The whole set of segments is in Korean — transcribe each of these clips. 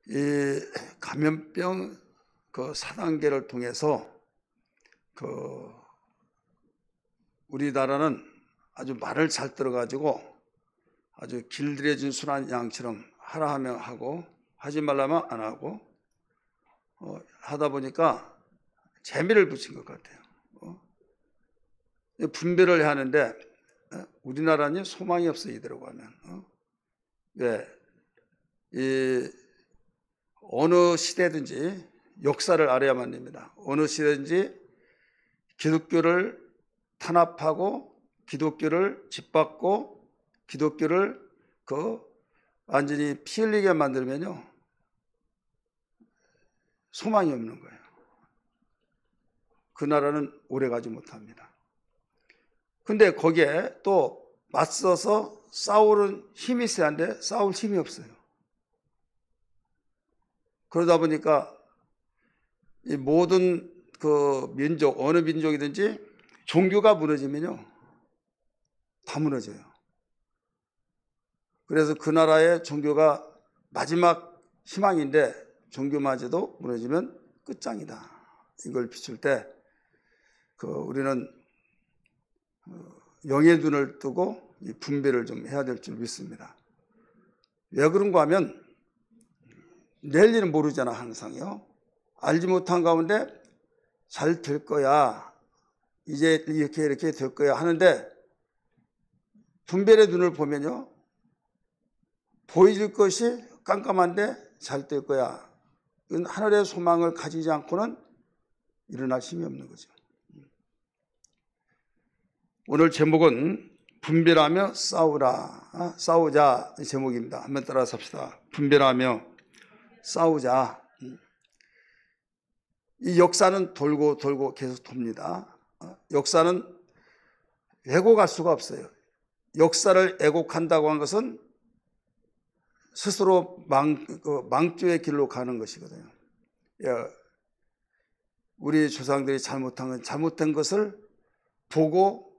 이 감염병 그 4단계를 통해서 우리나라는 아주 말을 잘 들어가지고 아주 길들여진 순한 양처럼 하라 하면 하고 하지 말라면 안 하고 하다 보니까 재미를 붙인 것 같아요. 분별을 하는데 우리나라는 소망이 없어 이대로 가면. 왜? 어느 시대든지 역사를 알아야만 됩니다. 어느 시대든지 기독교를 탄압하고 기독교를 짓밟고 기독교를 완전히 피 흘리게 만들면요 소망이 없는 거예요. 그 나라는 오래가지 못합니다. 근데 거기에 또 맞서서 싸우는 힘이 있어야 하는데 싸울 힘이 없어요. 그러다 보니까 이 모든 민족, 어느 민족이든지 종교가 무너지면요 다 무너져요. 그래서 그 나라의 종교가 마지막 희망인데 종교마저도 무너지면 끝장이다. 이걸 비출 때 우리는 영의 눈을 뜨고 이 분별을 좀 해야 될 줄 믿습니다. 왜 그런가 하면 내일 일은 모르잖아 항상요. 알지 못한 가운데 잘 될 거야. 이제 이렇게 될 거야 하는데 분별의 눈을 보면요. 보여질 것이 깜깜한데 잘 될 거야. 이건 하늘의 소망을 가지지 않고는 일어날 힘이 없는 거죠. 오늘 제목은 분별하며 싸우라. 싸우자 제목입니다. 한번 따라서 합시다. 분별하며 싸우자. 이 역사는 돌고 돌고 계속 돕니다. 역사는 왜곡할 수가 없어요. 역사를 왜곡한다고 한 것은 스스로 망조의 길로 가는 것이거든요. 우리 조상들이 잘못된 것을 보고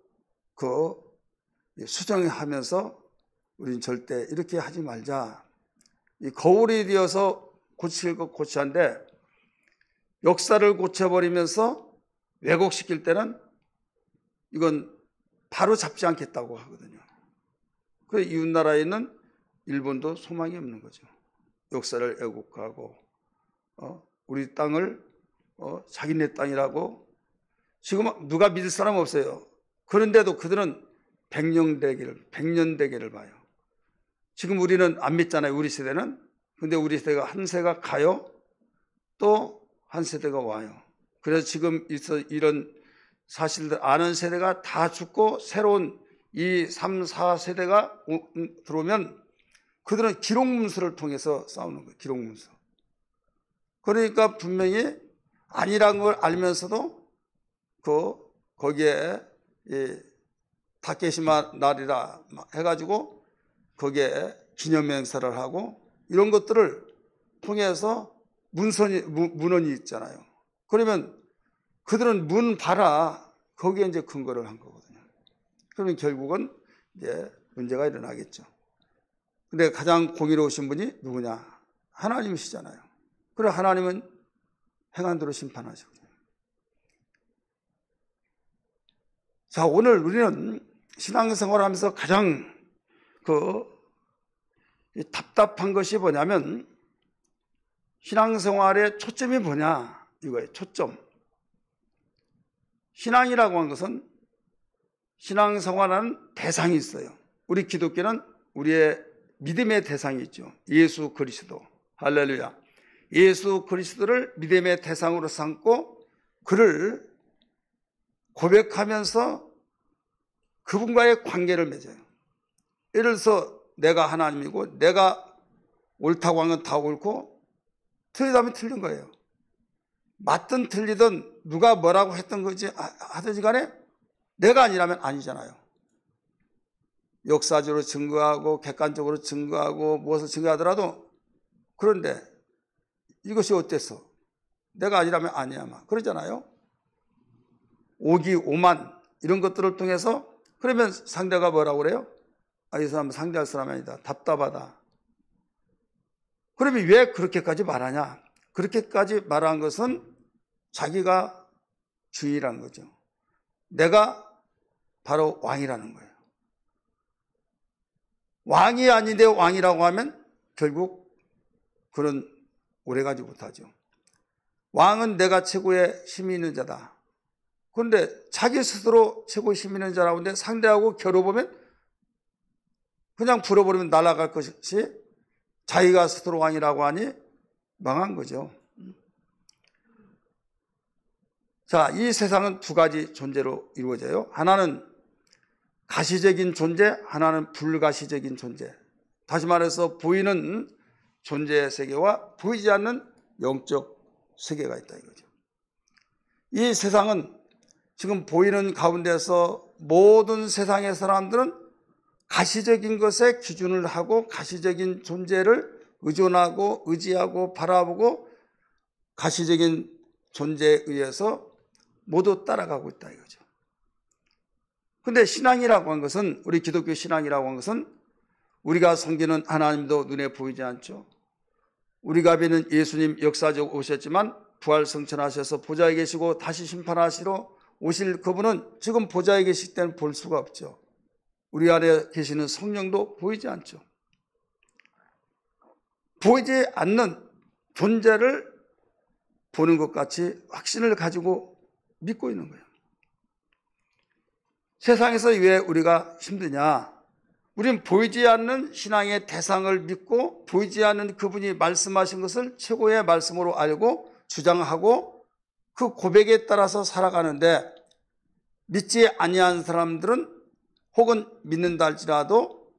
수정하면서 우리는 절대 이렇게 하지 말자. 이 거울이 되어서 고칠 것 고치한데 역사를 고쳐버리면서 왜곡시킬 때는 이건 바로 잡지 않겠다고 하거든요. 그 이웃나라에 있는 일본도 소망이 없는 거죠. 역사를 왜곡하고 우리 땅을 자기네 땅이라고 지금 누가 믿을 사람 없어요. 그런데도 그들은 백년대계를 봐요. 지금 우리는 안 믿잖아요. 우리 세대는. 근데 우리 세대가 한 세대가 가요. 또 한 세대가 와요. 그래서 지금 이런 사실들 아는 세대가 다 죽고 새로운 이 3, 4세대가 들어오면 그들은 기록문서를 통해서 싸우는 거예요. 기록문서. 그러니까 분명히 아니라는 걸 알면서도 거기에 다케시마 날이라 해가지고 거기에 기념행사를 하고 이런 것들을 통해서 문헌이 있잖아요. 그러면 그들은 문 봐라. 거기에 이제 근거를 한 거거든요. 그러면 결국은 이제 문제가 일어나겠죠. 근데 가장 공의로우신 분이 누구냐? 하나님이시잖아요. 그래 하나님은 행한대로 심판하시거든요. 자, 오늘 우리는 신앙생활을 하면서 가장 답답한 것이 뭐냐면 신앙생활의 초점이 뭐냐 이거예요. 초점. 신앙이라고 하는 것은 신앙생활하는 대상이 있어요. 우리 기독교는 우리의 믿음의 대상이 있죠. 예수 그리스도. 할렐루야. 예수 그리스도를 믿음의 대상으로 삼고 그를 고백하면서 그분과의 관계를 맺어요. 예를 들어서 내가 하나님이고 내가 옳다고 하는 건 다 옳고 틀리다면 틀린 거예요. 맞든 틀리든 누가 뭐라고 했던 거지 하든지 간에 내가 아니라면 아니잖아요. 역사적으로 증거하고 객관적으로 증거하고 무엇을 증거하더라도 그런데 이것이 어땠어? 내가 아니라면 아니야 막 그러잖아요. 오기 오만 이런 것들을 통해서 그러면 상대가 뭐라고 그래요? 이 사람은 상대할 사람이 아니다. 답답하다. 그러면 왜 그렇게까지 말하냐? 그렇게까지 말한 것은 자기가 주인이라는 거죠. 내가 바로 왕이라는 거예요. 왕이 아닌데 왕이라고 하면 결국 그는 오래가지 못하죠. 왕은 내가 최고의 힘이 있는 자다. 그런데 자기 스스로 최고의 힘이 있는 자라고 하는데 상대하고 겨뤄보면 그냥 풀어버리면 날아갈 것이 자기가 스스로 왕이라고 하니 망한 거죠. 자, 이 세상은 두 가지 존재로 이루어져요. 하나는 가시적인 존재, 하나는 불가시적인 존재. 다시 말해서 보이는 존재의 세계와 보이지 않는 영적 세계가 있다 이거죠. 이 세상은 지금 보이는 가운데서 모든 세상의 사람들은 가시적인 것에 기준을 하고 가시적인 존재를 의존하고 의지하고 바라보고 가시적인 존재에 의해서 모두 따라가고 있다 이거죠. 근데 신앙이라고 한 것은, 우리 기독교 신앙이라고 한 것은 우리가 섬기는 하나님도 눈에 보이지 않죠. 우리가 믿는 예수님 역사적으로 오셨지만 부활 성천하셔서 보좌에 계시고 다시 심판하시러 오실 그분은 지금 보좌에 계실 때는 볼 수가 없죠. 우리 안에 계시는 성령도 보이지 않죠. 보이지 않는 존재를 보는 것 같이 확신을 가지고 믿고 있는 거예요. 세상에서 왜 우리가 힘드냐? 우린 보이지 않는 신앙의 대상을 믿고 보이지 않는 그분이 말씀하신 것을 최고의 말씀으로 알고 주장하고 그 고백에 따라서 살아가는데, 믿지 아니한 사람들은 혹은 믿는다 할지라도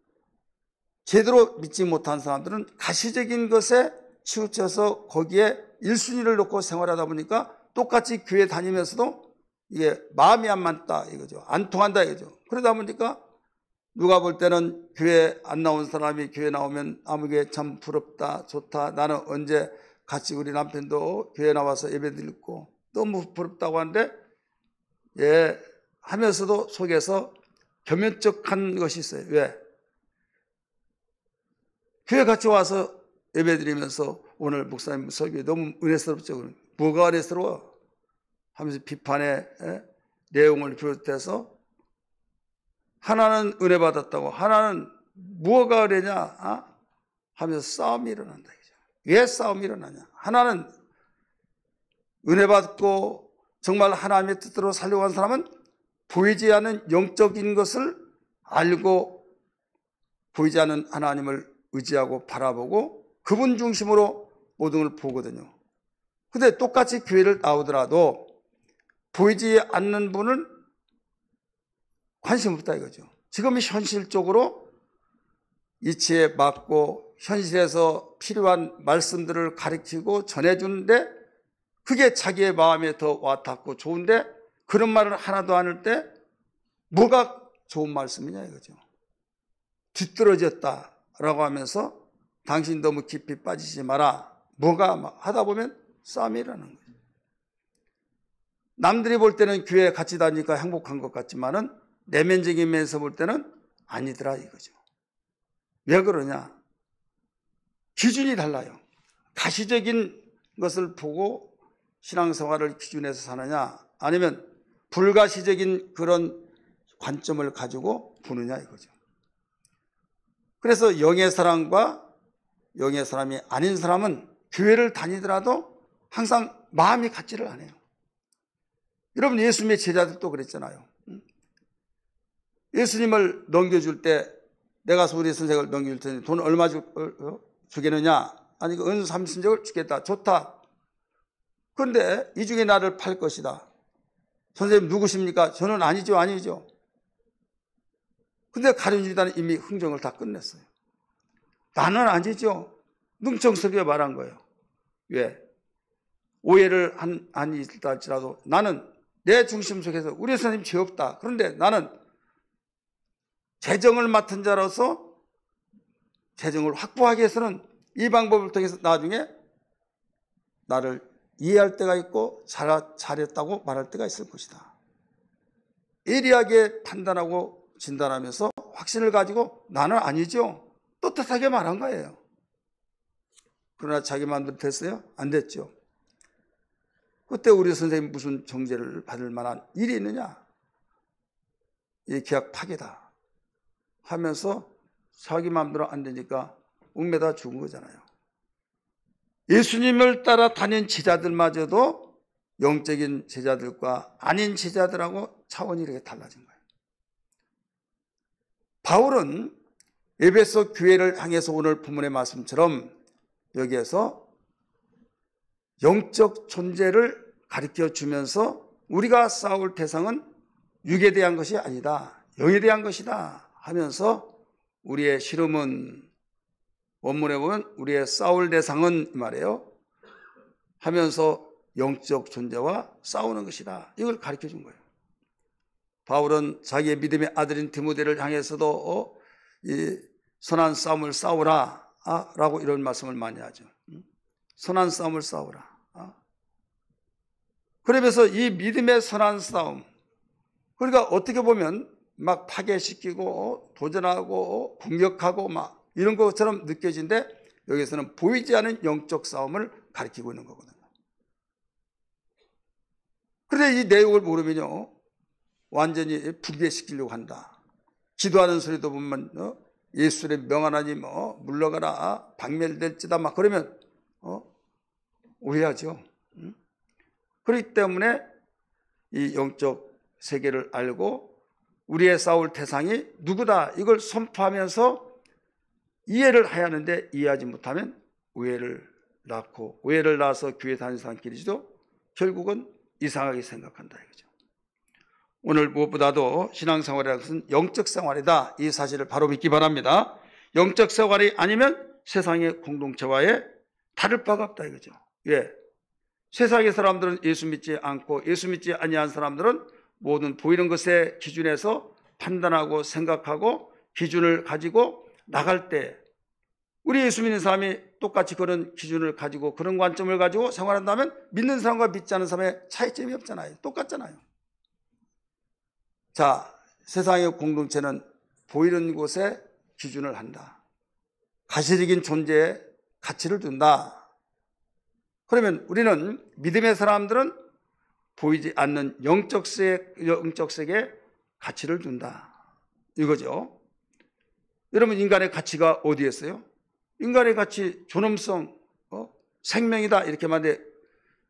제대로 믿지 못한 사람들은 가시적인 것에 치우쳐서 거기에 1순위를 놓고 생활하다 보니까 똑같이 교회 다니면서도 이게 마음이 안 맞다 이거죠. 안 통한다 이거죠. 그러다 보니까 누가 볼 때는 교회 안 나온 사람이 교회 나오면 아무게 참 부럽다, 좋다. 나는 언제 같이 우리 남편도 교회 나와서 예배 드리고 너무 부럽다고 하는데, 예, 하면서도 속에서 겸연쩍한 것이 있어요. 왜? 교회 같이 와서 예배 드리면서 오늘 목사님 설교 너무 은혜스럽죠. 뭐가 은혜스러워? 하면서 비판의 내용을 비롯해서 하나는 은혜 받았다고, 하나는 뭐가 은혜냐 하면서 싸움이 일어난다. 왜 싸움이 일어나냐? 하나는 은혜 받고 정말 하나님의 뜻대로 살려고 하는 사람은 보이지 않는 영적인 것을 알고 보이지 않는 하나님을 의지하고 바라보고 그분 중심으로 모든 걸 보거든요. 근데 똑같이 교회를 나오더라도 보이지 않는 분은 관심 없다 이거죠. 지금 현실적으로 이치에 맞고 현실에서 필요한 말씀들을 가르치고 전해주는데 그게 자기의 마음에 더 와닿고 좋은데, 그런 말을 하나도 안 할 때 뭐가 좋은 말씀이냐 이거죠. 뒤떨어졌다라고 하면서 당신 너무 깊이 빠지지 마라. 뭐가 하다 보면 싸움이 일어나는 거예요. 남들이 볼 때는 교회 같이 다니니까 행복한 것 같지만은 내면적인 면에서 볼 때는 아니더라 이거죠. 왜 그러냐? 기준이 달라요. 가시적인 것을 보고 신앙생활을 기준해서 사느냐, 아니면 불가시적인 그런 관점을 가지고 보느냐 이거죠. 그래서 영의 사람과 영의 사람이 아닌 사람은 교회를 다니더라도 항상 마음이 같지를 않아요. 여러분, 예수님의 제자들도 그랬잖아요. 예수님을 넘겨줄 때 내가 소리 선생을 넘겨줄 테니 돈 얼마 주겠느냐? 아니, 은 30냥을 주겠다. 좋다. 그런데 이 중에 나를 팔 것이다. 선생님 누구십니까? 저는 아니죠. 근데 가룟유다는 이미 흥정을 다 끝냈어요. 나는 아니죠. 능청스럽게 말한 거예요. 왜? 오해를 안 있다 할지라도 나는 내 중심 속에서 우리 선생님 죄 없다. 그런데 나는 재정을 맡은 자로서 재정을 확보하기 위해서는 이 방법을 통해서 나중에 나를 이해할 때가 있고 잘했다고 말할 때가 있을 것이다. 예리하게 판단하고 진단하면서 확신을 가지고 나는 아니죠. 떳떳하게 말한 거예요. 그러나 자기 마음대로 됐어요? 안 됐죠. 그때 우리 선생님 무슨 정죄를 받을 만한 일이 있느냐? 이 계약 파기다 하면서 자기 마음대로 안 되니까 웅매다 죽은 거잖아요. 예수님을 따라 다닌 제자들마저도 영적인 제자들과 아닌 제자들하고 차원이 이렇게 달라진 거예요. 바울은 에베소 교회를 향해서 오늘 본문의 말씀처럼 여기에서 영적 존재를 가르쳐 주면서 우리가 싸울 대상은 육에 대한 것이 아니다, 영에 대한 것이다 하면서 우리의 실험은, 원문에 보면 우리의 싸울 대상은 말이에요 하면서 영적 존재와 싸우는 것이다, 이걸 가르쳐 준 거예요. 바울은 자기의 믿음의 아들인 디모데를 향해서도 이 선한 싸움을 싸우라 라고 이런 말씀을 많이 하죠. 선한 싸움을 싸우라. 그러면서 이 믿음의 선한 싸움, 그러니까 어떻게 보면 막 파괴시키고 도전하고 공격하고 막 이런 것처럼 느껴지는데 여기서는 보이지 않은 영적 싸움을 가리키고 있는 거거든요. 그런데 이 내용을 모르면요 완전히 붕괴시키려고 한다. 기도하는 소리도 보면 예수의 명하나님 물러가라, 박멸될지다 막 그러면 오해하죠. 그렇기 때문에 이 영적 세계를 알고 우리의 싸울 대상이 누구다 이걸 선포하면서 이해를 해야 하는데, 이해하지 못하면 오해를 낳고, 오해를 낳아서 교회 다니는 사람끼리도 결국은 이상하게 생각한다 이거죠. 오늘 무엇보다도 신앙생활이라는 것은 영적 생활이다, 이 사실을 바로 믿기 바랍니다. 영적 생활이 아니면 세상의 공동체와의 다를 바가 없다 이거죠. 왜? 세상의 사람들은 예수 믿지 않고 예수 믿지 아니한 사람들은 모든 보이는 것의 기준에서 판단하고 생각하고 기준을 가지고 나갈 때, 우리 예수 믿는 사람이 똑같이 그런 기준을 가지고 그런 관점을 가지고 생활한다면 믿는 사람과 믿지 않는 사람의 차이점이 없잖아요. 똑같잖아요. 자, 세상의 공동체는 보이는 곳에 기준을 한다. 가시적인 존재에 가치를 둔다. 그러면 우리는 믿음의 사람들은 보이지 않는 영적 세계에 가치를 둔다 이거죠. 여러분, 인간의 가치가 어디에 있어요? 인간의 가치, 존엄성, 생명이다 이렇게 말하는데,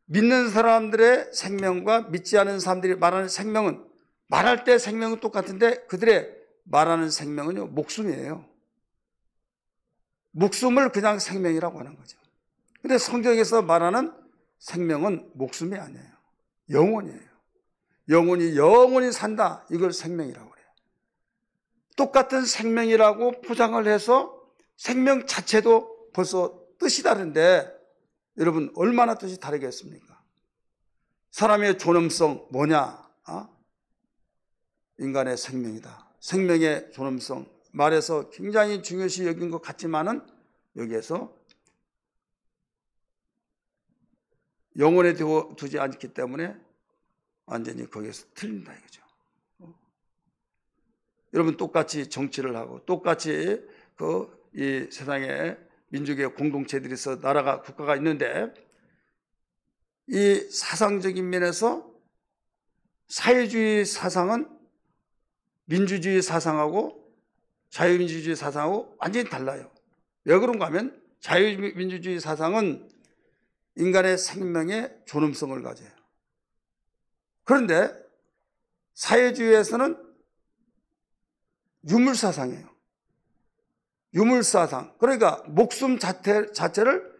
믿는 사람들의 생명과 믿지 않은 사람들이 말하는 생명은, 말할 때 생명은 똑같은데 그들의 말하는 생명은요 목숨이에요. 목숨을 그냥 생명이라고 하는 거죠. 근데 성경에서 말하는 생명은 목숨이 아니에요. 영혼이에요. 영혼이 산다, 이걸 생명이라고 그래요. 똑같은 생명이라고 포장을 해서 생명 자체도 벌써 뜻이 다른데 여러분 얼마나 뜻이 다르겠습니까? 사람의 존엄성 뭐냐? 인간의 생명이다. 생명의 존엄성 말해서 굉장히 중요시 여긴 것 같지만은 여기에서 영혼에 두지 않기 때문에 완전히 거기에서 틀린다 이거죠. 여러분 똑같이 정치를 하고 똑같이 이 세상에 민족의 공동체들이 있어 나라가 국가가 있는데, 이 사상적인 면에서 사회주의 사상은 민주주의 사상하고 자유민주주의 사상하고 완전히 달라요. 왜 그런가 하면 자유민주주의 사상은 인간의 생명의 존엄성을 가져요. 그런데 사회주의에서는 유물사상이에요. 유물사상. 그러니까 목숨 자체를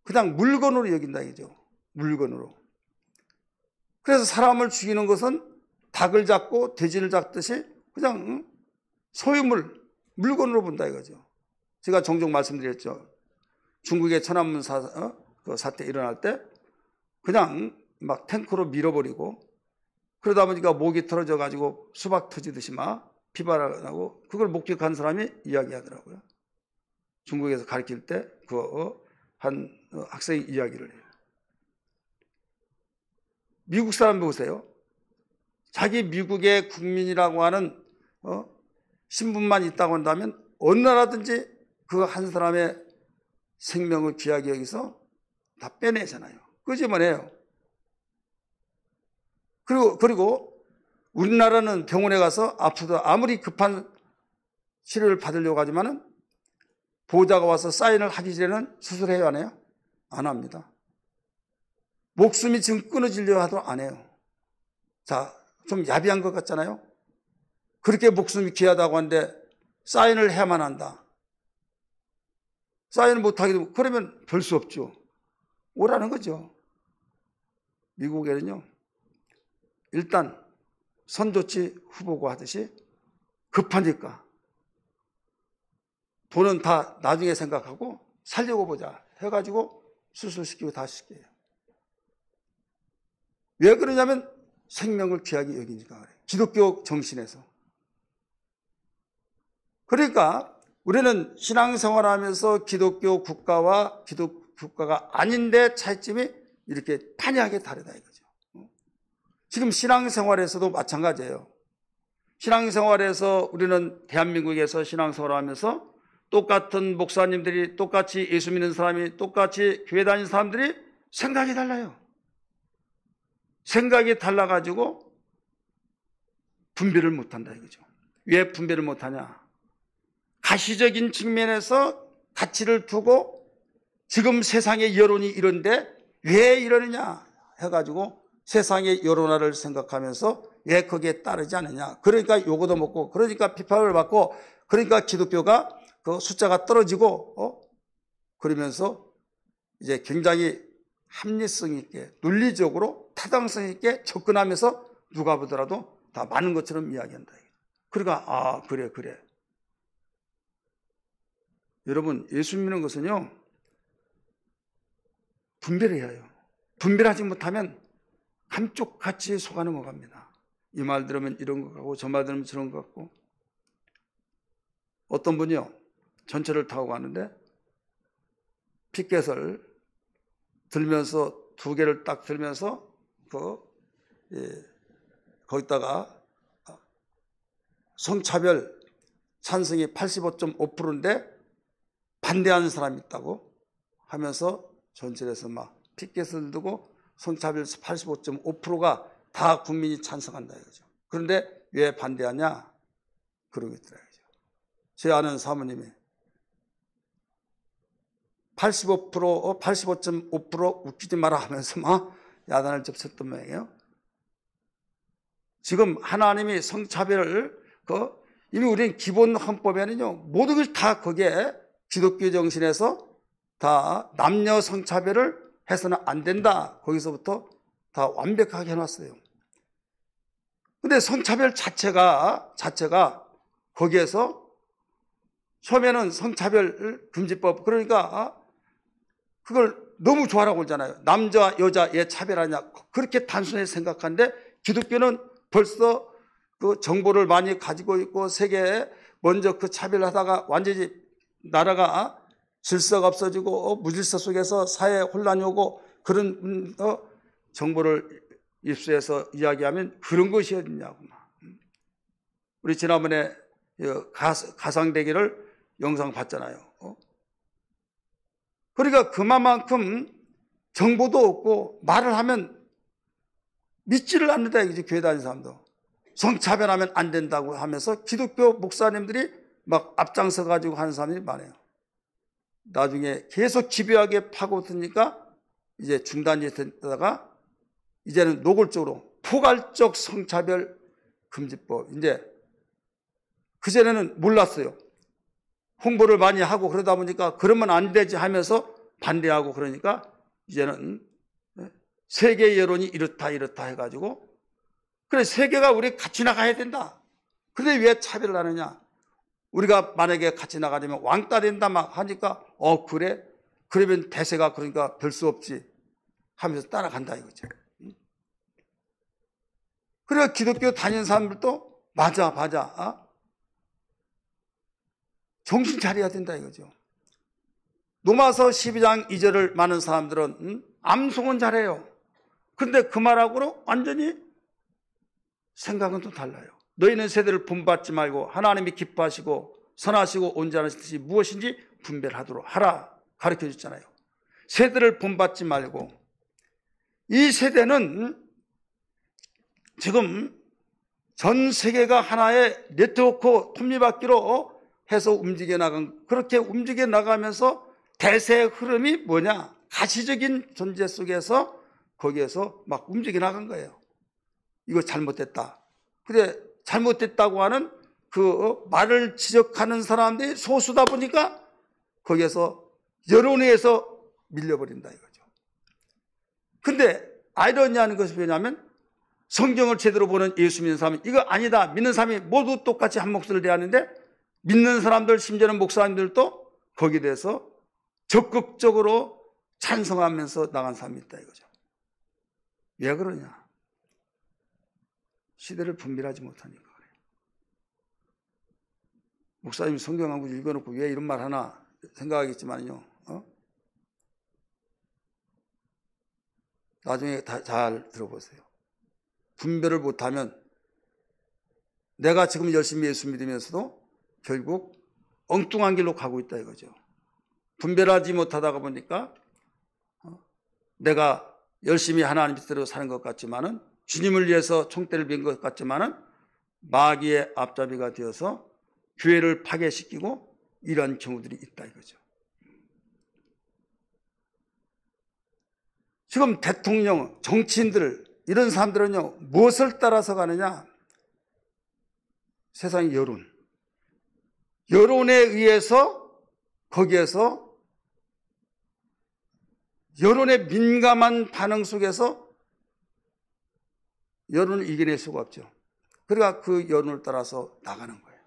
그냥 물건으로 여긴다 이거죠. 물건으로. 그래서 사람을 죽이는 것은 닭을 잡고 돼지를 잡듯이 그냥 소유물, 물건으로 본다 이거죠. 제가 종종 말씀드렸죠. 중국의 천안문 사태 일어날 때 그냥 막 탱크로 밀어버리고, 그러다 보니까 목이 틀어져 가지고 수박 터지듯이 막 피발하고, 그걸 목격한 사람이 이야기하더라고요. 중국에서 가르칠 때 한 학생이 이야기를 해요. 미국 사람 보세요. 자기 미국의 국민이라고 하는 신분만 있다고 한다면 어느 나라든지 그 한 사람의 생명을 귀하게 여기서 다 빼내잖아요. 끄집어내요. 그리고 우리나라는 병원에 가서 아프다 아무리 급한 치료를 받으려고 하지만은 보호자가 와서 사인을 하기 전에는 수술해야 하나요? 안 합니다. 목숨이 지금 끊어지려 하도 안 해요. 자, 좀 야비한 것 같잖아요. 그렇게 목숨이 귀하다고 하는데 사인을 해야만 한다. 사인을 못하게 되면 그러면 별 수 없죠. 오라는 거죠. 미국에는요, 일단 선조치 후보고 하듯이 급하니까 돈은 다 나중에 생각하고 살려고 보자 해가지고 수술시키고 다 시켜요. 왜 그러냐면 생명을 귀하게 여기니까 그래요. 기독교 정신에서. 그러니까 우리는 신앙생활하면서 기독교 국가와 기독교 국가가 아닌데 차이점이 이렇게 판이하게 다르다 이거죠. 지금 신앙생활에서도 마찬가지예요. 신앙생활에서 우리는 대한민국에서 신앙생활하면서 똑같은 목사님들이 똑같이 예수 믿는 사람이 똑같이 교회 다니는 사람들이 생각이 달라요. 생각이 달라가지고 분별을 못한다 이거죠. 왜 분별을 못하냐? 가시적인 측면에서 가치를 두고 지금 세상의 여론이 이런데 왜 이러느냐 해가지고 세상의 여론화를 생각하면서 왜 거기에 따르지 않느냐. 그러니까 요거도 먹고 그러니까 비판을 받고 그러니까 기독교가 그 숫자가 떨어지고 그러면서 이제 굉장히 합리성 있게 논리적으로 타당성 있게 접근하면서 누가 보더라도 다 많은 것처럼 이야기한다. 그러니까 그래. 여러분 예수 믿는 것은요 분별해야 해요. 분별하지 못하면 한쪽 같이 속아 넘어갑니다. 이 말 들으면 이런 것 같고 저 말 들으면 저런 것 같고. 어떤 분이요 전철을 타고 가는데 피켓을 들면서 두 개를 딱 들면서 거기다가 성차별 찬성이 85.5%인데 반대하는 사람이 있다고 하면서 전철에서 막 피켓을 두고 성차별 85.5%가 다 국민이 찬성한다 이거죠. 그런데 왜 반대하냐? 그러고 있더라고요. 제 아는 사모님이 85.5% 웃기지 마라 하면서 막 야단을 접쳤던 모양이에요. 지금 하나님이 성차별을 이미 우리는 기본 헌법에는요 모든 것이 다 거기에 기독교 정신에서 다 남녀 성차별을 해서는 안 된다. 거기서부터 다 완벽하게 해놨어요. 근데 성차별 자체가 거기에서 처음에는 성차별 금지법 그러니까 그걸 너무 좋아라고 그러잖아요. 남자 여자의 차별하냐 그렇게 단순히 생각하는데 기독교는 벌써 그 정보를 많이 가지고 있고 세계에 먼저 그 차별하다가 완전히 나라가 질서가 없어지고 무질서 속에서 사회 혼란이 오고 그런 정보를 입수해서 이야기하면 그런 것이 어딨냐고. 우리 지난번에 가상대기를 영상 봤잖아요. 그러니까 그만큼 정보도 없고 말을 하면 믿지를 않는다 이거지. 교회 다니는 사람도 성차별하면 안 된다고 하면서 기독교 목사님들이 막 앞장서 가지고 하는 사람들이 많아요. 나중에 계속 집요하게 파고드니까 이제 중단이 되다가 이제는 노골적으로 포괄적 성차별 금지법. 이제 그전에는 몰랐어요. 홍보를 많이 하고 그러다 보니까 그러면 안 되지 하면서 반대하고 그러니까 이제는 세계 여론이 이렇다 해가지고 그래 세계가 우리 같이 나가야 된다. 근데 왜 차별을 하느냐? 우리가 만약에 같이 나가려면 왕따 된다 막 하니까 그래? 그러면 대세가 그러니까 별 수 없지 하면서 따라간다 이거죠. 그래서 기독교 다니는 사람들도 맞아. 정신 차려야 된다 이거죠. 로마서 12장 2절을 많은 사람들은 암송은 잘해요. 그런데 그 말하고는 완전히 생각은 또 달라요. 너희는 세대를 본받지 말고 하나님이 기뻐하시고 선하시고 온전하신 뜻이 무엇인지 분별하도록 하라. 가르쳐 줬잖아요. 세대를 본받지 말고. 이 세대는 지금 전 세계가 하나의 네트워크 톱니바퀴로 해서 움직여 나간, 그렇게 움직여 나가면서 대세의 흐름이 뭐냐? 가시적인 존재 속에서 거기에서 막 움직여 나간 거예요. 이거 잘못됐다. 근데 잘못됐다고 하는 그 말을 지적하는 사람들이 소수다 보니까 거기에서 여론에 의해서 밀려버린다 이거죠. 근데 아이러니한 것이 뭐냐면 성경을 제대로 보는 예수 믿는 사람은 이거 아니다. 믿는 사람이 모두 똑같이 한 몫을 대하는데 믿는 사람들, 심지어는 목사님들도 거기에 대해서 적극적으로 찬성하면서 나간 사람이 있다 이거죠. 왜 그러냐? 시대를 분별하지 못하니까 그래요. 목사님 성경 한 구절 읽어놓고 왜 이런 말 하나 생각하겠지만요. 나중에 잘 들어보세요. 분별을 못하면 내가 지금 열심히 예수 믿으면서도 결국 엉뚱한 길로 가고 있다 이거죠. 분별하지 못하다가 보니까 내가 열심히 하나님 뜻대로 사는 것 같지만은 주님을 위해서 총대를 빈 것 같지만은 마귀의 앞잡이가 되어서 교회를 파괴시키고 이런 경우들이 있다 이거죠. 지금 대통령, 정치인들 이런 사람들은요 무엇을 따라서 가느냐? 세상의 여론에 의해서 거기에서 여론의 민감한 반응 속에서 여론을 이겨낼 수가 없죠. 그러니까 그 여론을 따라서 나가는 거예요.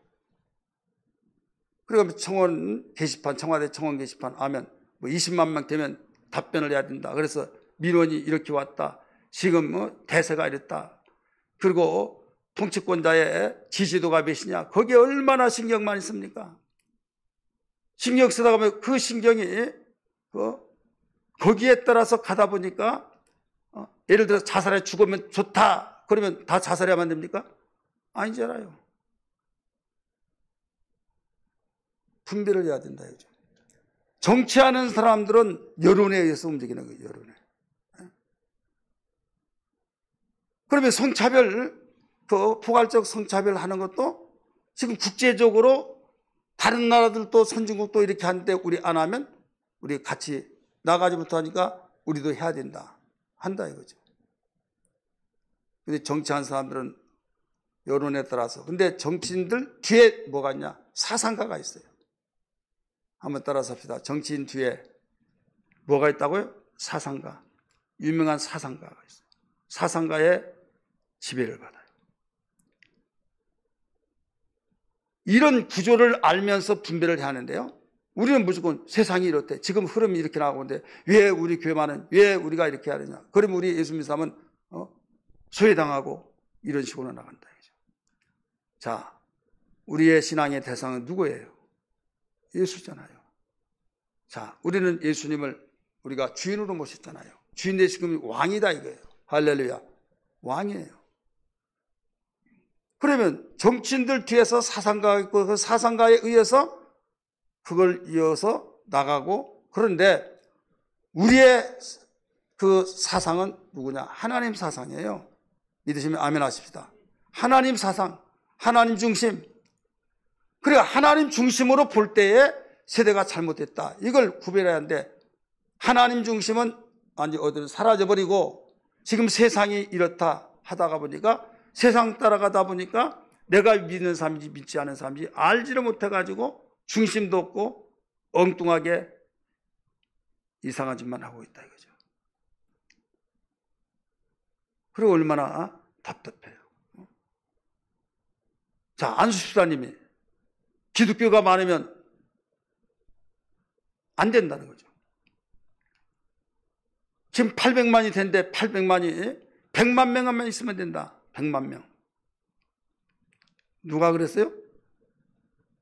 그러니까 청와대 청원 게시판 하면 뭐 20만 명 되면 답변을 해야 된다. 그래서 민원이 이렇게 왔다. 지금 대세가 이랬다. 그리고 통치권자의 지지도가 몇이냐. 거기에 얼마나 신경 많이 씁니까? 신경 쓰다 보면 그 신경이 거기에 따라서 가다 보니까 예를 들어서 자살해 죽으면 좋다. 그러면 다 자살해야만 됩니까? 아니잖아요. 분별을 해야 된다. 이거죠. 정치하는 사람들은 여론에 의해서 움직이는 거예요. 여론에. 그러면 성차별, 포괄적 성차별 하는 것도 지금 국제적으로 다른 나라들도 선진국도 이렇게 하는데 우리 안 하면 우리 같이 나가지 못하니까 우리도 해야 된다. 한다 이거죠. 근데 정치하는 사람들은 여론에 따라서. 근데 정치인들 뒤에 뭐가 있냐? 사상가가 있어요. 한번 따라서 합시다. 정치인 뒤에 뭐가 있다고요? 사상가. 유명한 사상가가 있어요. 사상가의 지배를 받아요. 이런 구조를 알면서 분별을 해야 하는데요. 우리는 무조건 세상이 이렇대. 지금 흐름이 이렇게 나가고 있는데 왜 우리 교회만은 왜 우리가 이렇게 해야 되냐. 그러면 우리 예수 믿는 사람은 소외당하고 이런 식으로 나간다. 자, 우리의 신앙의 대상은 누구예요? 예수잖아요. 자, 우리는 예수님을 우리가 주인으로 모셨잖아요. 주인 되시면 왕이다 이거예요. 할렐루야. 왕이에요. 그러면 정치인들 뒤에서 사상가가 있고 그 사상가에 의해서 그걸 이어서 나가고, 그런데 우리의 그 사상은 누구냐? 하나님 사상이에요. 믿으시면 아멘 하십시다. 하나님 사상, 하나님 중심. 그러니까 하나님 중심으로 볼 때에 세대가 잘못됐다. 이걸 구별해야 하는데 하나님 중심은 완전히 어디로 사라져버리고 지금 세상이 이렇다 하다가 보니까 세상 따라가다 보니까 내가 믿는 사람인지 믿지 않은 사람인지 알지를 못해가지고 중심도 없고 엉뚱하게 이상한 짓만 하고 있다 이거죠. 그리고 얼마나 답답해요. 자, 안수집사님이 기독교가 많으면 안 된다는 거죠. 지금 800만이 된데 800만이 100만 명만 있으면 된다. 100만 명. 누가 그랬어요?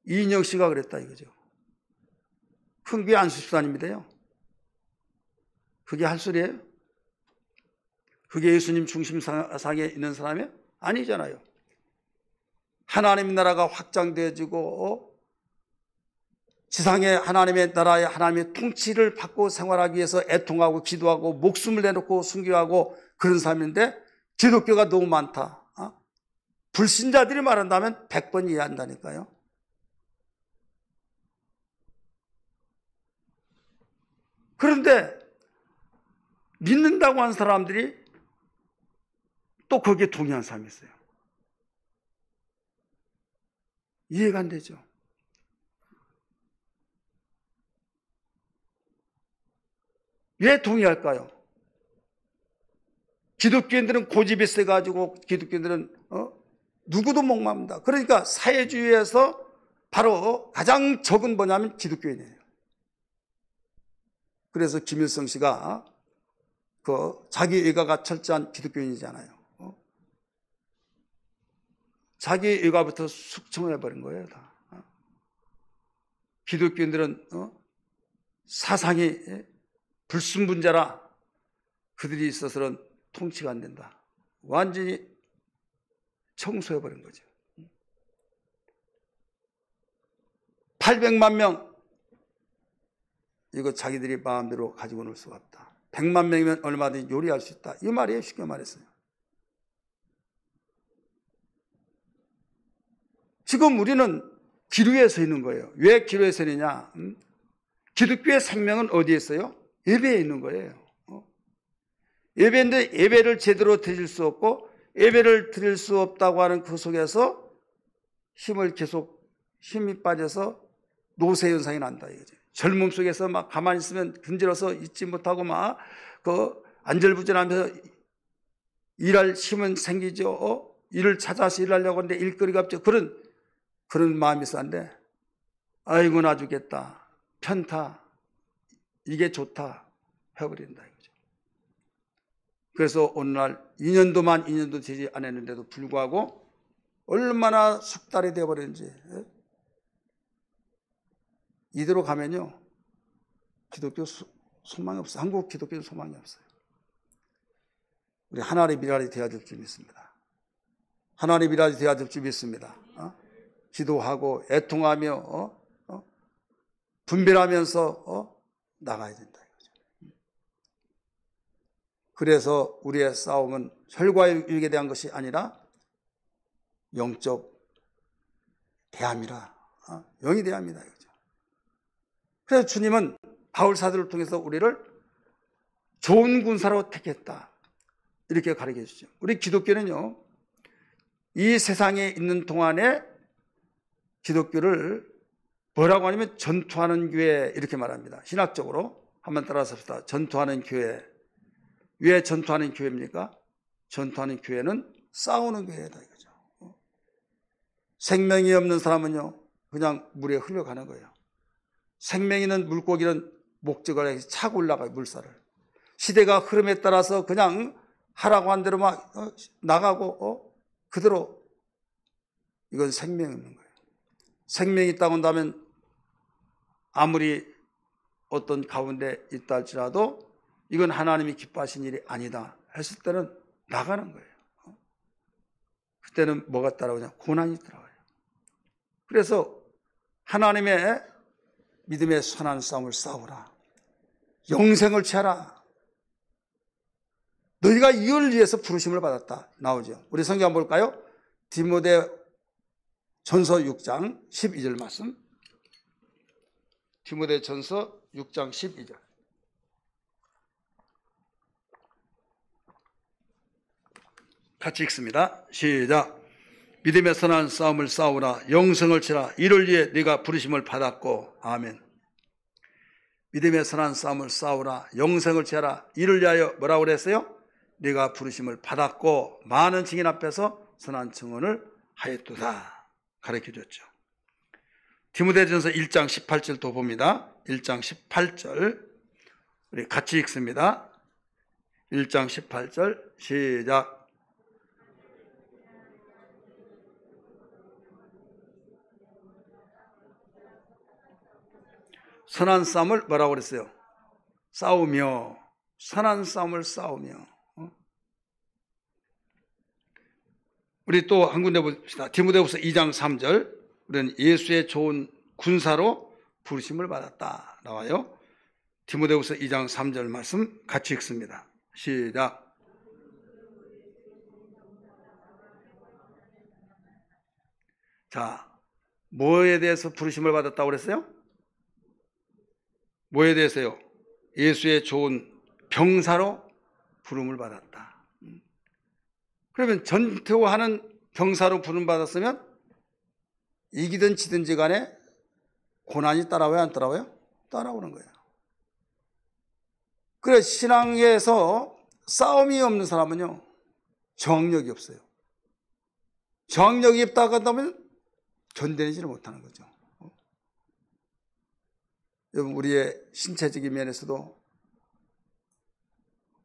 이인영 씨가 그랬다 이거죠. 그게 안수집사님이래요. 그게 할 소리예요? 그게 예수님 중심상에 있는 사람이 아니잖아요. 하나님 나라가 확장되어지고 지상의 하나님의 나라의 하나님의 통치를 받고 생활하기 위해서 애통하고 기도하고 목숨을 내놓고 순교하고 그런 삶인데 기독교가 너무 많다. 불신자들이 말한다면 100번 이해한다니까요. 그런데 믿는다고 하는 사람들이 또 거기에 동의한 사람이 있어요. 이해가 안 되죠. 왜 동의할까요? 기독교인들은 고집이 세가지고 기독교인들은 누구도 목마릅니다. 그러니까 사회주의에서 바로 가장 적은 뭐냐면 기독교인이에요. 그래서 김일성 씨가 자기 의가가 철저한 기독교인이잖아요. 자기 의가부터 숙청해버린 거예요. 다. 기독교인들은 사상이 불순분자라 그들이 있어서는 통치가 안 된다. 완전히 청소해버린 거죠. 800만 명 이거 자기들이 마음대로 가지고 놀 수가 없다. 100만 명이면 얼마든지 요리할 수 있다. 이 말이에요. 쉽게 말했어요. 지금 우리는 기류에 서 있는 거예요. 왜 기류에 서 있느냐? 기독교의 생명은 어디에 있어요? 예배에 있는 거예요. 예배인데 예배를 제대로 드릴 수 없고 예배를 드릴 수 없다고 하는 그 속에서 힘이 빠져서 노쇠 현상이 난다 이거죠. 젊음 속에서 막 가만히 있으면 근질어서 있지 못하고 막 안절부절하면서 일할 힘은 생기죠. 일을 찾아서 일하려고 하는데 일거리가 없죠. 그런 마음이 있었는데 아이고 나 죽겠다. 편타. 이게 좋다. 해버린다 이거죠. 그래서 오늘날 2년도 되지 않았는데도 불구하고 얼마나 숙달이 되어버렸는지. 이대로 가면요 기독교 소망이 없어요. 한국 기독교는 소망이 없어요. 우리 하나님의 미랄이 되어야 될 줄 믿습니다. 하나님의 미랄이 되어야 될 줄 믿습니다. 기도하고 애통하며 분별하면서 나가야 된다 이거죠. 그래서 우리의 싸움은 혈과 육에 대한 것이 아니라 영적 대함이라 영이 대함이다 이거죠. 그래서 주님은 바울 사도를 통해서 우리를 좋은 군사로 택했다 이렇게 가르쳐 주죠. 우리 기독교는요 이 세상에 있는 동안에 기독교를 뭐라고 하냐면 전투하는 교회 이렇게 말합니다. 신학적으로 한번 따라서 봅시다. 전투하는 교회. 왜 전투하는 교회입니까? 전투하는 교회는 싸우는 교회다 이거죠. 생명이 없는 사람은요 그냥 물에 흘러가는 거예요. 생명 있는 물고기는 목적을 해서 차고 올라가요. 물살을. 시대가 흐름에 따라서 그냥 하라고 한 대로 막 나가고 그대로 이건 생명이 없는 거예요. 생명이 있다고 한다면 아무리 어떤 가운데 있다 할지라도 이건 하나님이 기뻐하신 일이 아니다 했을 때는 나가는 거예요. 그때는 뭐가 따라오냐? 고난이 따라와요. 그래서 하나님의 믿음의 선한 싸움을 싸우라. 영생을 취하라. 너희가 이를 위해서 부르심을 받았다. 나오죠. 우리 성경 한번 볼까요? 디모데 전서 6장 12절 말씀. 디모데 전서 6장 12절. 같이 읽습니다. 시작. 믿음의 선한 싸움을 싸우라. 영생을 치라. 이를 위해 네가 부르심을 받았고. 아멘. 믿음의 선한 싸움을 싸우라. 영생을 치라. 이를 위하여 뭐라고 그랬어요? 네가 부르심을 받았고 많은 증인 앞에서 선한 증언을 하였도다. 가르쳐줬죠. 디모데전서 1장 18절 또 봅니다. 1장 18절 우리 같이 읽습니다. 1장 18절 시작. 선한 싸움을 뭐라고 그랬어요? 싸우며. 선한 싸움을 싸우며. 우리 또 한 군데 봅시다. 디모데후서 2장 3절. 우리는 예수의 좋은 군사로 부르심을 받았다 나와요. 디모데후서 2장 3절 말씀 같이 읽습니다. 시작. 자, 뭐에 대해서 부르심을 받았다고 그랬어요? 뭐에 대해서요? 예수의 좋은 병사로 부름을 받았다. 그러면 전투하는 병사로 부름 받았으면 이기든 지든지 간에 고난이 따라와요, 안 따라와요? 따라오는 거예요. 그래, 신앙에서 싸움이 없는 사람은요, 저항력이 없어요. 저항력이 없다고 한다면 견뎌내지를 못하는 거죠. 여러분, 우리의 신체적인 면에서도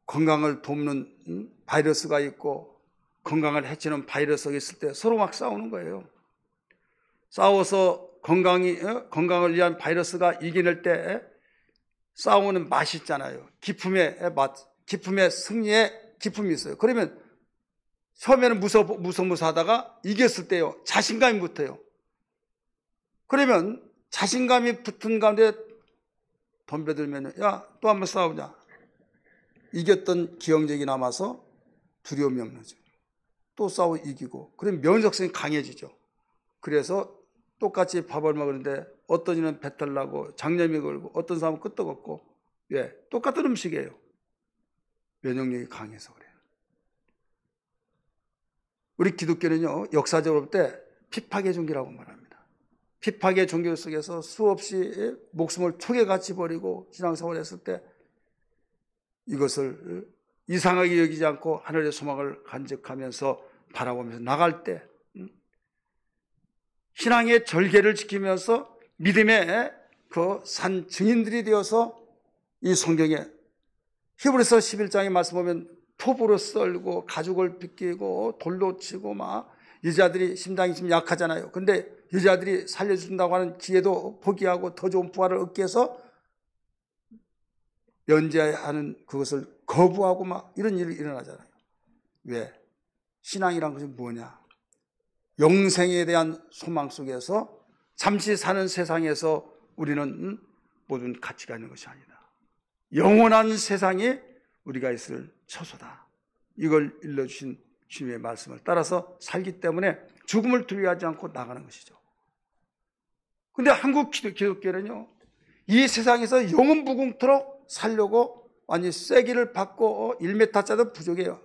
건강을 돕는 바이러스가 있고 건강을 해치는 바이러스가 있을 때 서로 막 싸우는 거예요. 싸워서 건강을 위한 바이러스가 이겨낼 때 싸우는 맛이 있잖아요. 기쁨의 맛, 기쁨의 승리의 기쁨이 있어요. 그러면 처음에는 무서무서하다가 이겼을 때요, 자신감이 붙어요. 그러면 자신감이 붙은 가운데 덤벼들면, 야, 또 한번 싸우자. 이겼던 기억력이 남아서 두려움이 없는 거죠. 또 싸워 이기고, 그럼 면역성이 강해지죠. 그래서 똑같이 밥을 먹는데 어떤 이는 배탈 나고 장염이 걸고 어떤 사람은 끄떡없고, 왜? 똑같은 음식이에요. 면역력이 강해서 그래요. 우리 기독교는요, 역사적으로 볼 때 핍박의 종교라고 말합니다. 핍박의 종교 속에서 수없이 목숨을 촉에같이 버리고 신앙생활을 했을 때 이것을 이상하게 여기지 않고 하늘의 소망을 간직하면서 바라보면서 나갈 때 신앙의 절개를 지키면서 믿음의 그 산 증인들이 되어서 이 성경에 히브리서 11장의 말씀 보면 톱으로 썰고 가죽을 빗기고 돌로 치고 막 여자들이 심장이 좀 약하잖아요. 근데 여자들이 살려준다고 하는 기회도 포기하고 더 좋은 부활을 얻기 위해서 연재하는 그것을 거부하고 막 이런 일이 일어나잖아요. 왜? 신앙이란 것이 뭐냐? 영생에 대한 소망 속에서 잠시 사는 세상에서 우리는 모든 가치가 있는 것이 아니다. 영원한 세상에 우리가 있을 처소다. 이걸 일러주신 주님의 말씀을 따라서 살기 때문에 죽음을 두려워하지 않고 나가는 것이죠. 그런데 한국 기독교는요, 이 세상에서 영원무궁토록 살려고 완전히 쐐기를 받고 1m짜도 부족해요.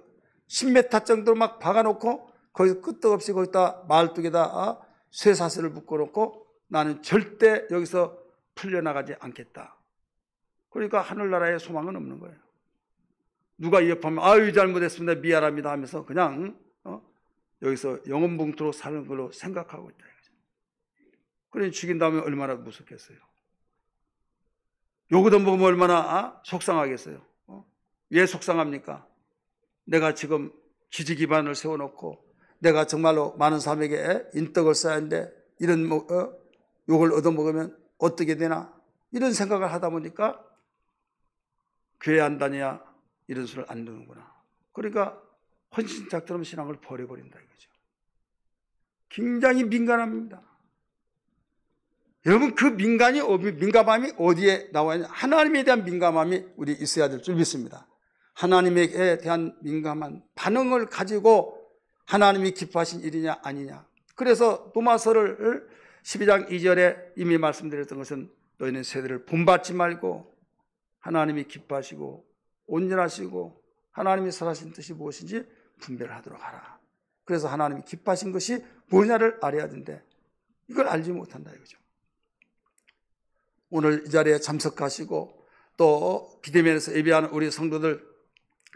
10m 정도 막 박아놓고 거기서 끄떡없이 거기다 말뚝에다 쇠사슬을 묶어놓고 나는 절대 여기서 풀려나가지 않겠다. 그러니까 하늘나라에 소망은 없는 거예요. 누가 위협하면 아유 잘못했습니다 미안합니다 하면서 그냥 여기서 영원봉토록 사는 걸로 생각하고 있다. 그러니 죽인 다음에 얼마나 무섭겠어요. 요거도 먹으면 얼마나 속상하겠어요. 왜 속상합니까? 내가 지금 지지 기반을 세워놓고 내가 정말로 많은 사람에게 인덕을 써야 하는데 이런 욕을 얻어먹으면 어떻게 되나 이런 생각을 하다 보니까 교회 안 다녀야 이런 수를 안 두는구나. 그러니까 헌신짝처럼 신앙을 버려버린다 이거죠. 굉장히 민감합니다. 여러분 그 민감함이 어디에 나와 있냐? 하나님에 대한 민감함이 우리 있어야 될 줄 믿습니다. 하나님에 대한 민감한 반응을 가지고 하나님이 기뻐하신 일이냐 아니냐. 그래서 로마서를 12장 2절에 이미 말씀드렸던 것은 너희는 세대를 본받지 말고 하나님이 기뻐하시고 온전하시고 하나님이 선하신 뜻이 무엇인지 분별을 하도록 하라. 그래서 하나님이 기뻐하신 것이 뭐냐를 알아야 되는데 이걸 알지 못한다 이거죠. 오늘 이 자리에 참석하시고 또 비대면에서 예배하는 우리 성도들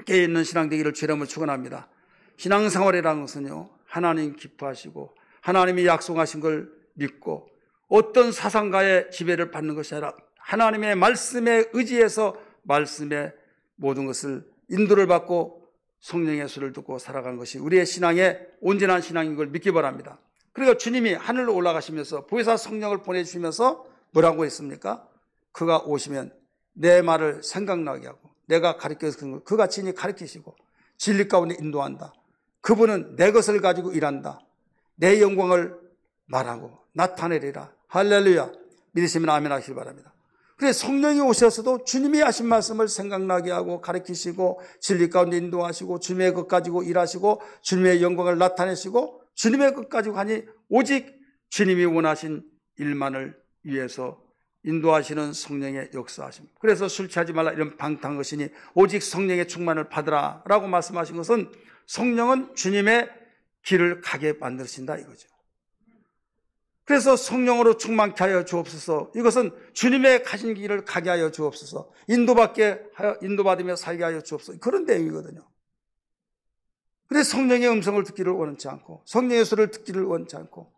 깨어있는 신앙 되기를 주의 이름으로 축원합니다. 신앙생활이라는 것은요, 하나님 기뻐하시고 하나님이 약속하신 걸 믿고 어떤 사상가의 지배를 받는 것이 아니라 하나님의 말씀에 의지해서 말씀의 모든 것을 인도를 받고 성령의 수를 듣고 살아가는 것이 우리의 신앙의 온전한 신앙인 걸 믿기 바랍니다. 그리고 주님이 하늘로 올라가시면서 보혜사 성령을 보내주시면서 뭐라고 했습니까? 그가 오시면 내 말을 생각나게 하고 내가 가르쳐서 그런 걸 그가 친히 가르치시고 진리 가운데 인도한다. 그분은 내 것을 가지고 일한다. 내 영광을 말하고 나타내리라. 할렐루야. 믿으시면 아멘 하시기 바랍니다. 그래서 성령이 오셔서도 주님이 하신 말씀을 생각나게 하고 가르치시고 진리 가운데 인도하시고 주님의 것 가지고 일하시고 주님의 영광을 나타내시고 주님의 것 가지고 하니 오직 주님이 원하신 일만을 위해서 인도하시는 성령의 역사하심. 그래서 술 취하지 말라 이런 방탕한 것이니 오직 성령의 충만을 받으라 라고 말씀하신 것은 성령은 주님의 길을 가게 만드신다 이거죠. 그래서 성령으로 충만케 하여 주옵소서. 이것은 주님의 가신 길을 가게 하여 주옵소서. 인도받으며 살게 하여 주옵소서. 그런 내용이거든요. 그래서 성령의 음성을 듣기를 원치 않고 성령의 소리를 듣기를 원치 않고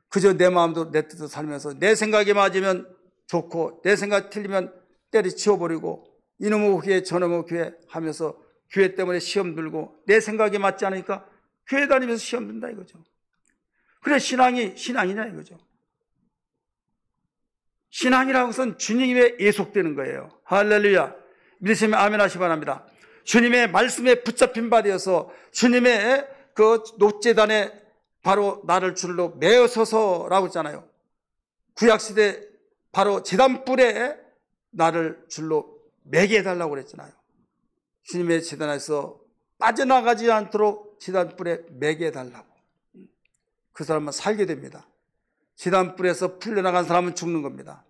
그저 내 마음도 내 뜻도 살면서 내 생각에 맞으면 좋고 내 생각 틀리면 때려치워버리고 이놈의 교회 저놈의 교회 하면서 교회 때문에 시험 들고 내 생각에 맞지 않으니까 교회 다니면서 시험 든다 이거죠. 그래 신앙이 신앙이냐 이거죠. 신앙이라는 것은 주님에 예속되는 거예요. 할렐루야. 믿으시면 아멘 하시기 바랍니다. 주님의 말씀에 붙잡힌 바 되어서 주님의 그 노제단에 바로 나를 줄로 매어 서서라고 했잖아요. 구약시대 바로 제단불에 나를 줄로 매게 해달라고 그랬잖아요. 주님의 제단에서 빠져나가지 않도록 제단불에 매게 해달라고. 그 사람은 살게 됩니다. 제단불에서 풀려나간 사람은 죽는 겁니다.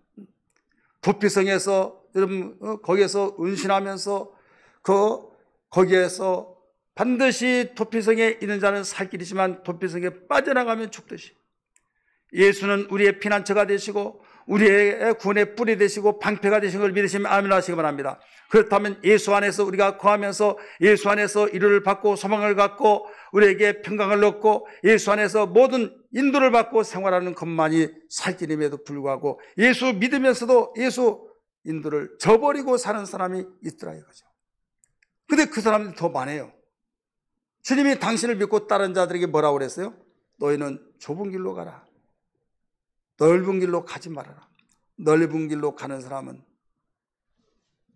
도피성에서 여러분 거기에서 은신하면서 거기에서 반드시 도피성에 있는 자는 살 길이지만 도피성에 빠져나가면 죽듯이 예수는 우리의 피난처가 되시고 우리의 구원의 뿔이 되시고 방패가 되신 걸 믿으시면 아멘 하시기 바랍니다. 그렇다면 예수 안에서 우리가 거하면서 예수 안에서 위로를 받고 소망을 갖고 우리에게 평강을 얻고 예수 안에서 모든 인도를 받고 생활하는 것만이 살 길임에도 불구하고 예수 믿으면서도 예수 인도를 저버리고 사는 사람이 있더라 이거죠. 근데 그 사람들이 더 많아요. 주님이 당신을 믿고 따른 자들에게 뭐라고 그랬어요? 너희는 좁은 길로 가라. 넓은 길로 가지 말아라. 넓은 길로 가는 사람은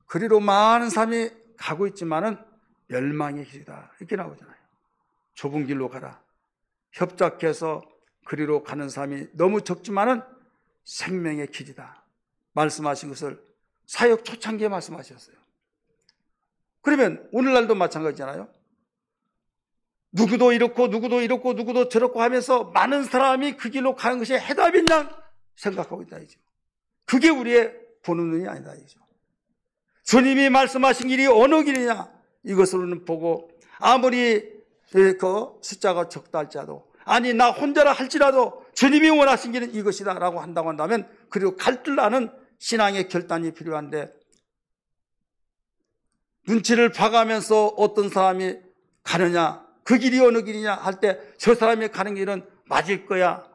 그리로 많은 사람이 가고 있지만은 멸망의 길이다. 이렇게 나오잖아요. 좁은 길로 가라. 협작해서 그리로 가는 사람이 너무 적지만은 생명의 길이다. 말씀하신 것을 사역 초창기에 말씀하셨어요. 그러면 오늘날도 마찬가지잖아요. 누구도 이렇고 누구도 이렇고 누구도 저렇고 하면서 많은 사람이 그 길로 가는 것이 해답인 양 생각하고 있다 이죠. 그게 우리의 보는 눈이 아니다 이죠. 주님이 말씀하신 길이 어느 길이냐 이것을 보고 아무리 그 숫자가 적다 할지라도 아니 나 혼자라 할지라도 주님이 원하신 길은 이것이다 라고 한다고 한다면 그리고 갈 줄 아는 신앙의 결단이 필요한데 눈치를 봐가면서 어떤 사람이 가느냐 그 길이 어느 길이냐 할 때 저 사람이 가는 길은 맞을 거야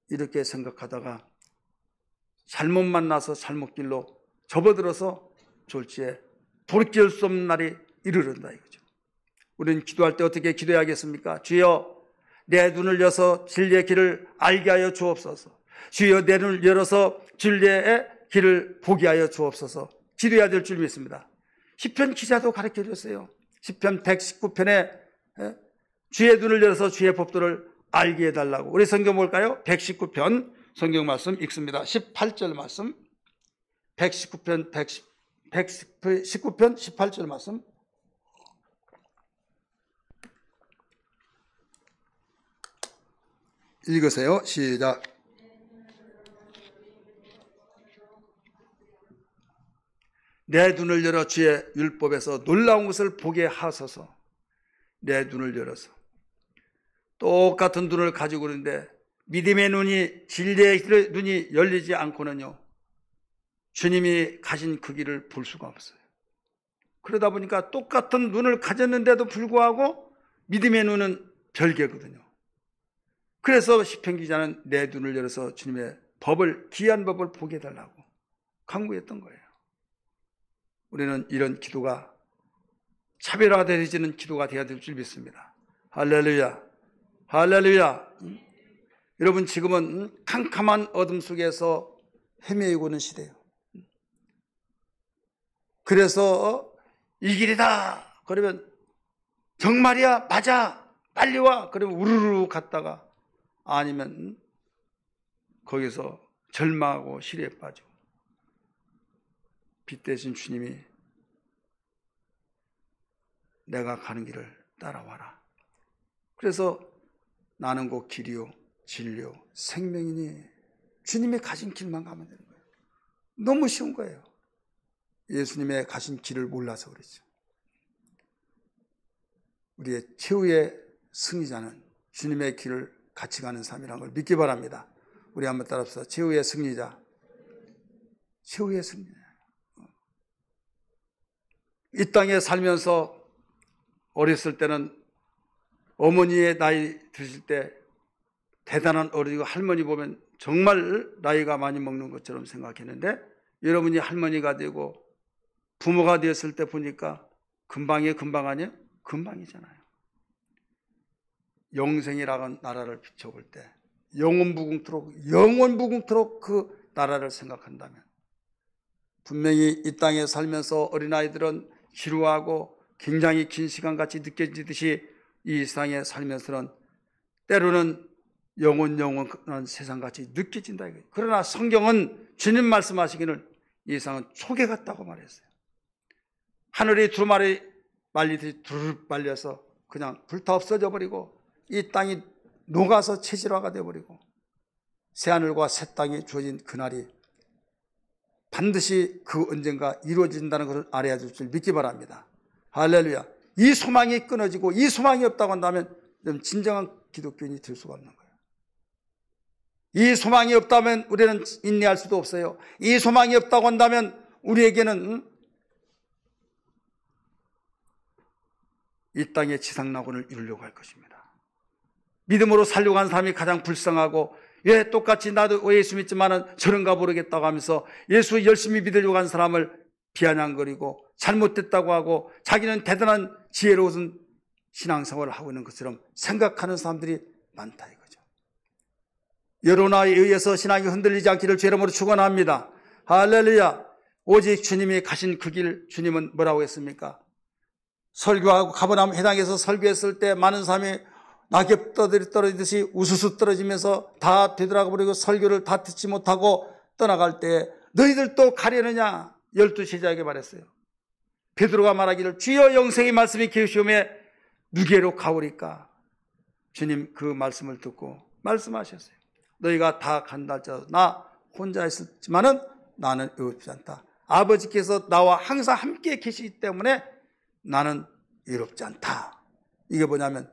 이렇게 생각하다가 잘못 만나서 잘못 길로 접어들어서 졸지에 돌이킬 수 없는 날이 이르른다 이거죠. 우리는 기도할 때 어떻게 기도해야겠습니까? 주여 내 눈을 열어서 진리의 길을 알게 하여 주옵소서. 주여 내 눈을 열어서 진리의 길을 보게 하여 주옵소서. 기도해야 될 줄 믿습니다. 시편 기자도 가르쳐 줬어요. 시편 119편에 주의 눈을 열어서 주의 법도를 알게 해달라고. 우리 성경 볼까요? 119편 성경 말씀 읽습니다. 18절 말씀 119편 18절 말씀 읽으세요. 시작. 내 눈을 열어 주의 율법에서 놀라운 것을 보게 하소서. 내 눈을 열어서 똑같은 눈을 가지고 있는데 믿음의 눈이 진리의 눈이 열리지 않고는요 주님이 가신 그 길을 볼 수가 없어요. 그러다 보니까 똑같은 눈을 가졌는데도 불구하고 믿음의 눈은 별개거든요. 그래서 시편 기자는 내 눈을 열어서 주님의 법을 귀한 법을 보게 해달라고 강구했던 거예요. 우리는 이런 기도가 차별화되어지는 기도가 되어야 될 줄 믿습니다. 할렐루야 할렐루야. 여러분 지금은 캄캄한 어둠 속에서 헤매고 있는 시대예요. 그래서 이 길이다 그러면 정말이야 맞아 빨리 와 그러면 우르르 갔다가 아니면 거기서 절망하고 시리에 빠지고 빛 대신 주님이 내가 가는 길을 따라와라. 그래서 나는 곧 길이요 진리요 생명이니 주님이 가신 길만 가면 되는 거예요. 너무 쉬운 거예요. 예수님의 가신 길을 몰라서 그렇죠. 우리의 최후의 승리자는 주님의 길을 같이 가는 삶이라는 걸 믿기 바랍니다. 우리 한번 따라합시다. 최후의 승리자. 최후의 승리자. 이 땅에 살면서 어렸을 때는 어머니의 나이 드실 때 대단한 어른이고 할머니 보면 정말 나이가 많이 먹는 것처럼 생각했는데 여러분이 할머니가 되고 부모가 되었을 때 보니까 금방이에요? 금방 아니에요? 금방이잖아요. 영생이라는 나라를 비춰볼 때 영원무궁토록 그 나라를 생각한다면 분명히 이 땅에 살면서 어린아이들은 지루하고 굉장히 긴 시간같이 느껴지듯이 이 세상에 살면서는 때로는 영원한 세상같이 느껴진다 이거예요. 그러나 성경은 주님 말씀하시기를 이 세상은 초계 같다고 말했어요. 하늘이 두루마리 말리듯이 두루룩 말려서 그냥 불타 없어져 버리고 이 땅이 녹아서 체질화가 되어버리고 새하늘과 새 땅이 주어진 그날이 반드시 그 언젠가 이루어진다는 것을 알아야 될 줄 믿기 바랍니다. 할렐루야. 이 소망이 끊어지고 이 소망이 없다고 한다면 진정한 기독교인이 될 수가 없는 거예요. 이 소망이 없다면 우리는 인내할 수도 없어요. 이 소망이 없다고 한다면 우리에게는 이 땅의 지상낙원을 이루려고 할 것입니다. 믿음으로 살려고 하는 사람이 가장 불쌍하고 왜 똑같이 나도 예수 믿지만은 저런가 모르겠다고 하면서 예수 열심히 믿으려고 하는 사람을 비아냥거리고 잘못됐다고 하고 자기는 대단한 지혜로운 신앙생활을 하고 있는 것처럼 생각하는 사람들이 많다 이거죠. 여론화에 의해서 신앙이 흔들리지 않기를 주 이름으로 축원합니다. 할렐루야. 오직 주님이 가신 그 길 주님은 뭐라고 했습니까? 설교하고 가버나움 해당에서 설교했을 때 많은 사람이 낙엽 떨어지듯이 우수수 떨어지면서 다 되돌아가 버리고 설교를 다 듣지 못하고 떠나갈 때 너희들도 가려느냐 12제자에게 말했어요. 베드로가 말하기를 주여 영생의 말씀이 계시오매 누게로 가오리까. 주님 그 말씀을 듣고 말씀하셨어요. 너희가 다 간다 할지라도 나 혼자 있었지만은 나는 외롭지 않다. 아버지께서 나와 항상 함께 계시기 때문에 나는 외롭지 않다. 이게 뭐냐면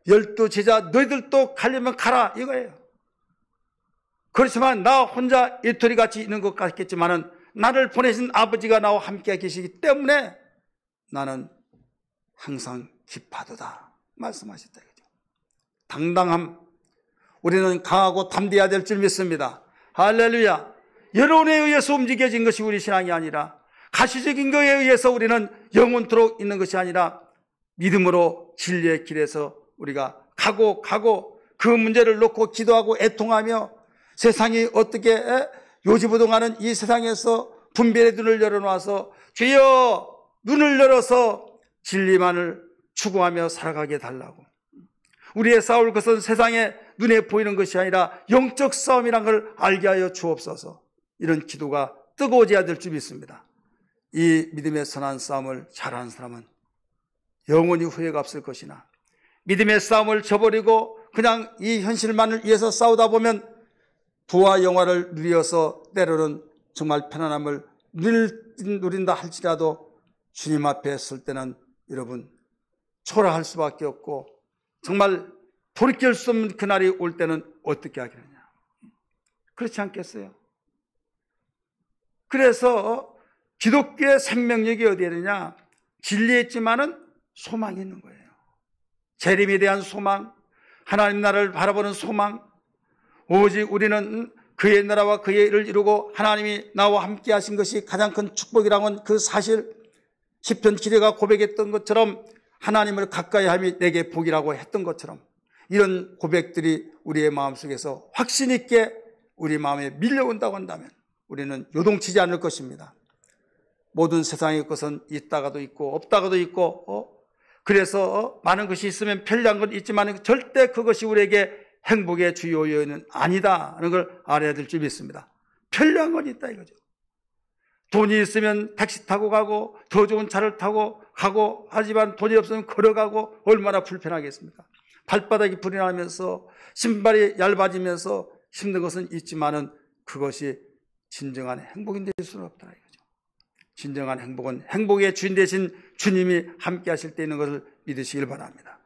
12제자 너희들도 가려면 가라 이거예요. 그렇지만 나 혼자 이토리 같이 있는 것 같겠지만은 나를 보내신 아버지가 나와 함께 계시기 때문에 나는 항상 기뻐하도다 말씀하셨다 이거죠. 당당함. 우리는 강하고 담대해야 될 줄 믿습니다. 할렐루야. 여론에 의해서 움직여진 것이 우리 신앙이 아니라 가시적인 것에 의해서 우리는 영원토록 있는 것이 아니라 믿음으로 진리의 길에서 우리가 가고 그 문제를 놓고 기도하고 애통하며 세상이 어떻게 요지부동하는 이 세상에서 분별의 눈을 열어놔서 주여 눈을 열어서 진리만을 추구하며 살아가게 달라고. 우리의 싸울 것은 세상에 눈에 보이는 것이 아니라 영적 싸움이란 걸 알게 하여 주옵소서. 이런 기도가 뜨거워져야 될 줄 믿습니다. 이 믿음의 선한 싸움을 잘하는 사람은 영원히 후회가 없을 것이나 믿음의 싸움을 저버리고 그냥 이 현실만을 위해서 싸우다 보면 부와 영화를 누려서 때로는 정말 편안함을 누린다 할지라도 주님 앞에 설 때는 여러분 초라할 수밖에 없고 정말 돌이킬 수 없는 그날이 올 때는 어떻게 하겠느냐. 그렇지 않겠어요? 그래서 기독교의 생명력이 어디에 있느냐? 진리에 있지만은 소망이 있는 거예요. 재림에 대한 소망, 하나님 나라를 바라보는 소망. 오직 우리는 그의 나라와 그의 일을 이루고 하나님이 나와 함께 하신 것이 가장 큰 축복이라고 하는 그 사실, 시편 기자가 고백했던 것처럼 하나님을 가까이 함이 내게 복이라고 했던 것처럼 이런 고백들이 우리의 마음속에서 확신 있게 우리 마음에 밀려온다고 한다면 우리는 요동치지 않을 것입니다. 모든 세상의 것은 있다가도 있고 없다가도 있고 그래서 많은 것이 있으면 편리한 건 있지만 절대 그것이 우리에게 행복의 주요 요인은 아니다 하는 걸 알아야 될 줄 믿습니다. 편리한 건 있다 이거죠. 돈이 있으면 택시 타고 가고 더 좋은 차를 타고 가고 하지만 돈이 없으면 걸어가고 얼마나 불편하겠습니까? 발바닥이 불이 나면서 신발이 얇아지면서 힘든 것은 있지만은 그것이 진정한 행복이 될 수는 없다 이거죠. 진정한 행복은 행복의 주인 되신 주님이 함께 하실 때 있는 것을 믿으시길 바랍니다.